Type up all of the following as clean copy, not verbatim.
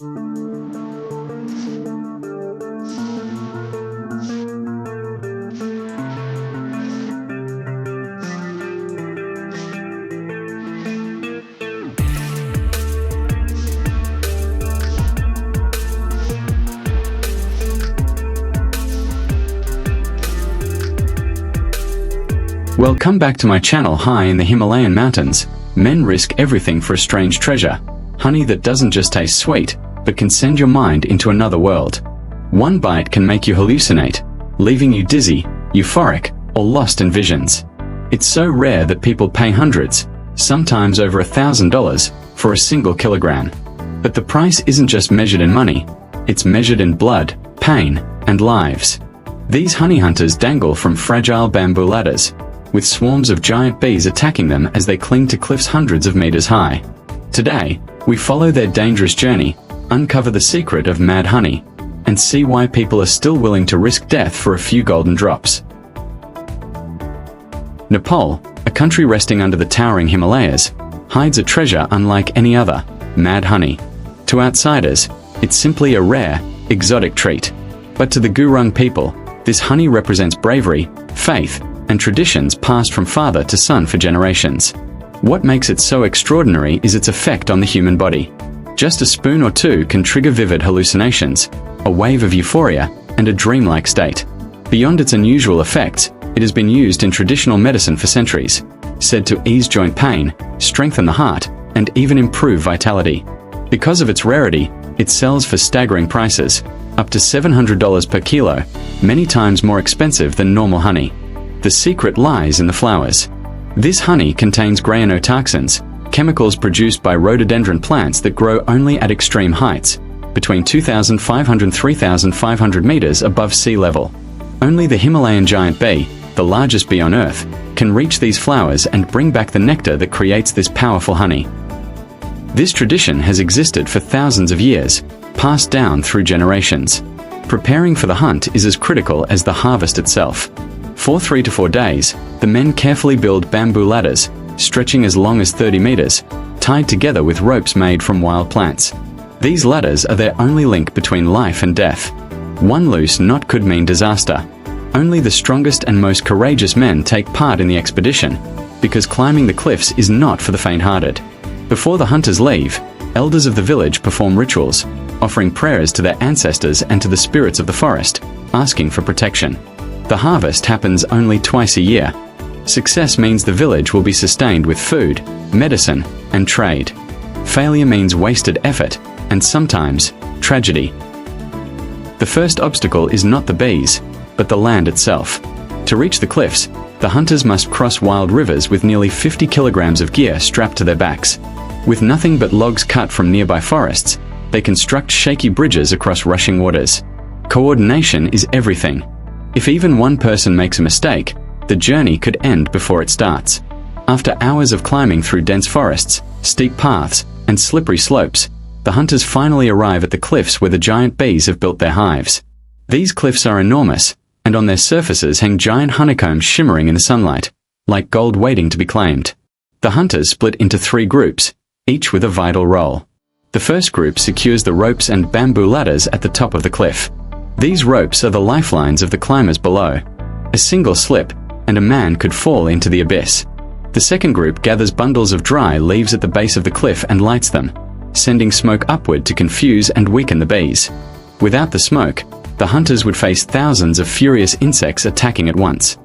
Well, come back to my channel. High in the Himalayan mountains, men risk everything for a strange treasure, honey that doesn't just taste sweet, but can send your mind into another world. One bite can make you hallucinate, leaving you dizzy, euphoric, or lost in visions. It's so rare that people pay hundreds, sometimes over $1,000, for a single kilogram. But the price isn't just measured in money, it's measured in blood, pain, and lives. These honey hunters dangle from fragile bamboo ladders, with swarms of giant bees attacking them as they cling to cliffs hundreds of meters high. Today, we follow their dangerous journey, uncover the secret of mad honey, and see why people are still willing to risk death for a few golden drops. Nepal, a country resting under the towering Himalayas, hides a treasure unlike any other: mad honey. To outsiders, it's simply a rare, exotic treat. But to the Gurung people, this honey represents bravery, faith, and traditions passed from father to son for generations. What makes it so extraordinary is its effect on the human body. Just a spoon or two can trigger vivid hallucinations, a wave of euphoria, and a dreamlike state. Beyond its unusual effects, it has been used in traditional medicine for centuries, said to ease joint pain, strengthen the heart, and even improve vitality. Because of its rarity, it sells for staggering prices, up to $700 per kilo, many times more expensive than normal honey. The secret lies in the flowers. This honey contains grayonotoxins, chemicals produced by rhododendron plants that grow only at extreme heights, between 2,500 and 3,500 meters above sea level. Only the Himalayan giant bee, the largest bee on Earth, can reach these flowers and bring back the nectar that creates this powerful honey. This tradition has existed for thousands of years, passed down through generations. Preparing for the hunt is as critical as the harvest itself. For 3 to 4 days, the men carefully build bamboo ladders, stretching as long as 30 meters, tied together with ropes made from wild plants. These ladders are their only link between life and death. One loose knot could mean disaster. Only the strongest and most courageous men take part in the expedition, because climbing the cliffs is not for the faint-hearted. Before the hunters leave, elders of the village perform rituals, offering prayers to their ancestors and to the spirits of the forest, asking for protection. The harvest happens only twice a year. Success means the village will be sustained with food, medicine, and trade. Failure means wasted effort, and sometimes, tragedy. The first obstacle is not the bees, but the land itself. To reach the cliffs, the hunters must cross wild rivers with nearly 50 kilograms of gear strapped to their backs. With nothing but logs cut from nearby forests, they construct shaky bridges across rushing waters. Coordination is everything. If even one person makes a mistake, the journey could end before it starts. After hours of climbing through dense forests, steep paths, and slippery slopes, the hunters finally arrive at the cliffs where the giant bees have built their hives. These cliffs are enormous, and on their surfaces hang giant honeycombs shimmering in the sunlight, like gold waiting to be claimed. The hunters split into 3 groups, each with a vital role. The first group secures the ropes and bamboo ladders at the top of the cliff. These ropes are the lifelines of the climbers below. A single slip, and a man could fall into the abyss. The second group gathers bundles of dry leaves at the base of the cliff and lights them, sending smoke upward to confuse and weaken the bees. Without the smoke, the hunters would face thousands of furious insects attacking at once.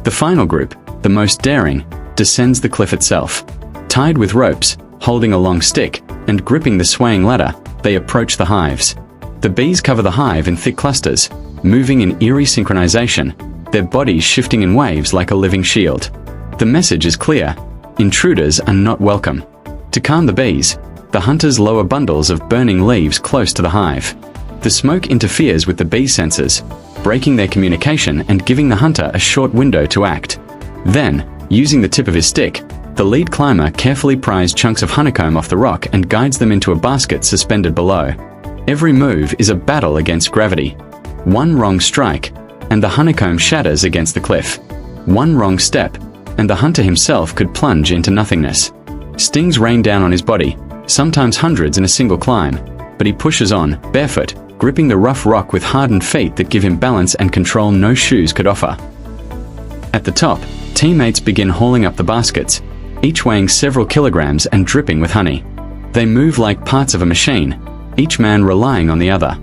The final group, the most daring, descends the cliff itself. Tied with ropes, holding a long stick, and gripping the swaying ladder, they approach the hives. The bees cover the hive in thick clusters, moving in eerie synchronization, their bodies shifting in waves like a living shield. The message is clear: intruders are not welcome. To calm the bees, the hunters lower bundles of burning leaves close to the hive. The smoke interferes with the bee senses, breaking their communication and giving the hunter a short window to act. Then, using the tip of his stick, the lead climber carefully pries chunks of honeycomb off the rock and guides them into a basket suspended below. Every move is a battle against gravity. One wrong strike, and the honeycomb shatters against the cliff. One wrong step, and the hunter himself could plunge into nothingness. Stings rain down on his body, sometimes hundreds in a single climb, but he pushes on, barefoot, gripping the rough rock with hardened feet that give him balance and control no shoes could offer. At the top, teammates begin hauling up the baskets, each weighing several kilograms and dripping with honey. They move like parts of a machine, each man relying on the other.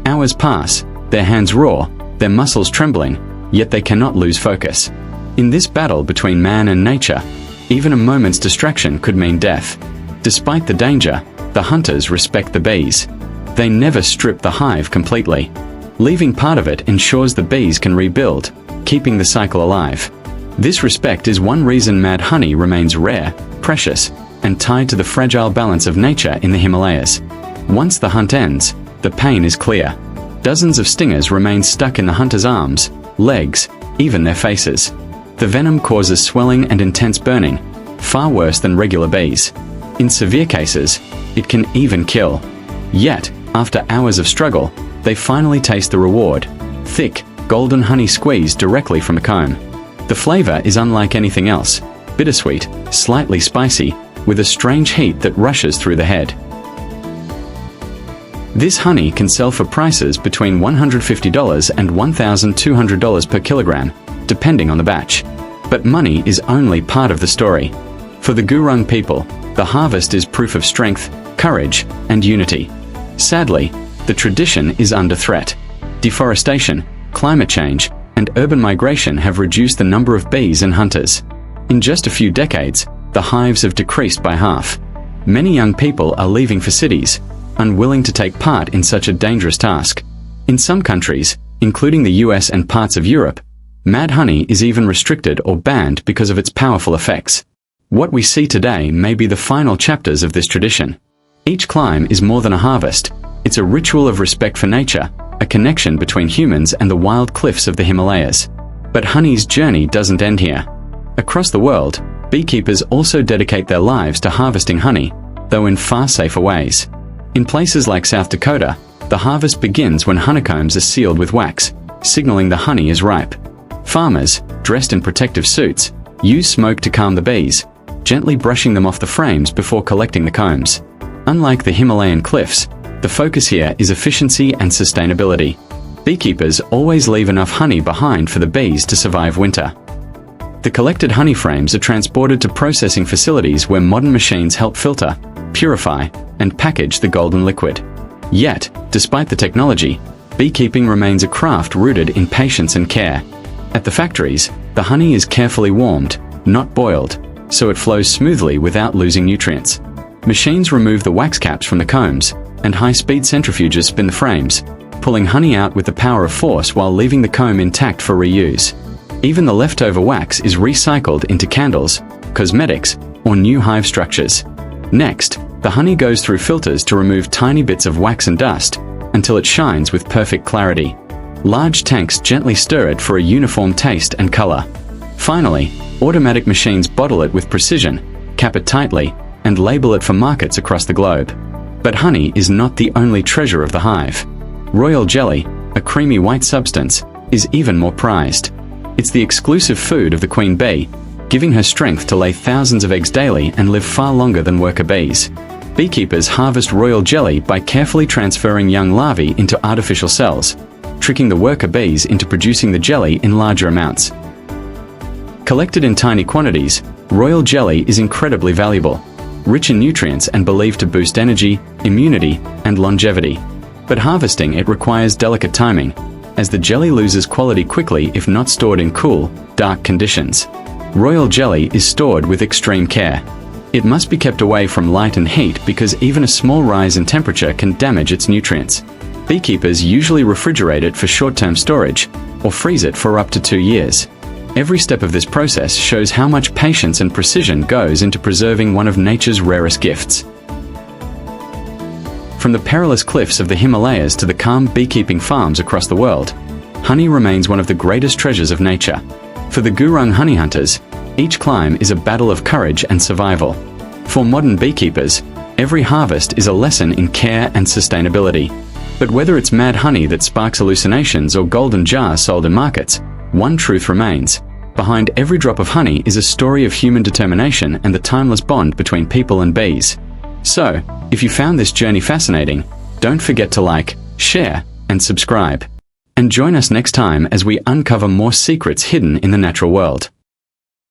Hours pass, their hands raw, their muscles trembling, yet they cannot lose focus. In this battle between man and nature, even a moment's distraction could mean death. Despite the danger, the hunters respect the bees. They never strip the hive completely. Leaving part of it ensures the bees can rebuild, keeping the cycle alive. This respect is one reason mad honey remains rare, precious, and tied to the fragile balance of nature in the Himalayas. Once the hunt ends, the pain is clear. Dozens of stingers remain stuck in the hunter's arms, legs, even their faces. The venom causes swelling and intense burning, far worse than regular bees. In severe cases, it can even kill. Yet, after hours of struggle, they finally taste the reward: thick, golden honey squeezed directly from a comb. The flavor is unlike anything else, bittersweet, slightly spicy, with a strange heat that rushes through the head. This honey can sell for prices between $150 and $1,200 per kilogram, depending on the batch. But money is only part of the story. For the Gurung people, the harvest is proof of strength, courage, and unity. Sadly, the tradition is under threat. Deforestation, climate change, and urban migration have reduced the number of bees and hunters. In just a few decades, the hives have decreased by half. Many young people are leaving for cities, unwilling to take part in such a dangerous task. In some countries, including the US and parts of Europe, mad honey is even restricted or banned because of its powerful effects. What we see today may be the final chapters of this tradition. Each climb is more than a harvest. It's a ritual of respect for nature, a connection between humans and the wild cliffs of the Himalayas. But honey's journey doesn't end here. Across the world, beekeepers also dedicate their lives to harvesting honey, though in far safer ways. In places like South Dakota, the harvest begins when honeycombs are sealed with wax, signaling the honey is ripe. Farmers, dressed in protective suits, use smoke to calm the bees, gently brushing them off the frames before collecting the combs. Unlike the Himalayan cliffs, the focus here is efficiency and sustainability. Beekeepers always leave enough honey behind for the bees to survive winter. The collected honey frames are transported to processing facilities where modern machines help filter, purify, and package the golden liquid. Yet, despite the technology, beekeeping remains a craft rooted in patience and care. At the factories, the honey is carefully warmed, not boiled, so it flows smoothly without losing nutrients. Machines remove the wax caps from the combs, and high-speed centrifuges spin the frames, pulling honey out with the power of force while leaving the comb intact for reuse. Even the leftover wax is recycled into candles, cosmetics, or new hive structures. Next, the honey goes through filters to remove tiny bits of wax and dust, until it shines with perfect clarity. Large tanks gently stir it for a uniform taste and color. Finally, automatic machines bottle it with precision, cap it tightly, and label it for markets across the globe. But honey is not the only treasure of the hive. Royal jelly, a creamy white substance, is even more prized. It's the exclusive food of the queen bee, giving her strength to lay thousands of eggs daily and live far longer than worker bees. Beekeepers harvest royal jelly by carefully transferring young larvae into artificial cells, tricking the worker bees into producing the jelly in larger amounts. Collected in tiny quantities, royal jelly is incredibly valuable, rich in nutrients and believed to boost energy, immunity, and longevity. But harvesting it requires delicate timing, as the jelly loses quality quickly if not stored in cool, dark conditions. Royal jelly is stored with extreme care. It must be kept away from light and heat because even a small rise in temperature can damage its nutrients. Beekeepers usually refrigerate it for short-term storage, or freeze it for up to 2 years. Every step of this process shows how much patience and precision goes into preserving one of nature's rarest gifts. From the perilous cliffs of the Himalayas to the calm beekeeping farms across the world, honey remains one of the greatest treasures of nature. For the Gurung honey hunters, each climb is a battle of courage and survival. For modern beekeepers, every harvest is a lesson in care and sustainability. But whether it's mad honey that sparks hallucinations or golden jars sold in markets, one truth remains. Behind every drop of honey is a story of human determination and the timeless bond between people and bees. So, if you found this journey fascinating, don't forget to like, share, and subscribe. And join us next time as we uncover more secrets hidden in the natural world.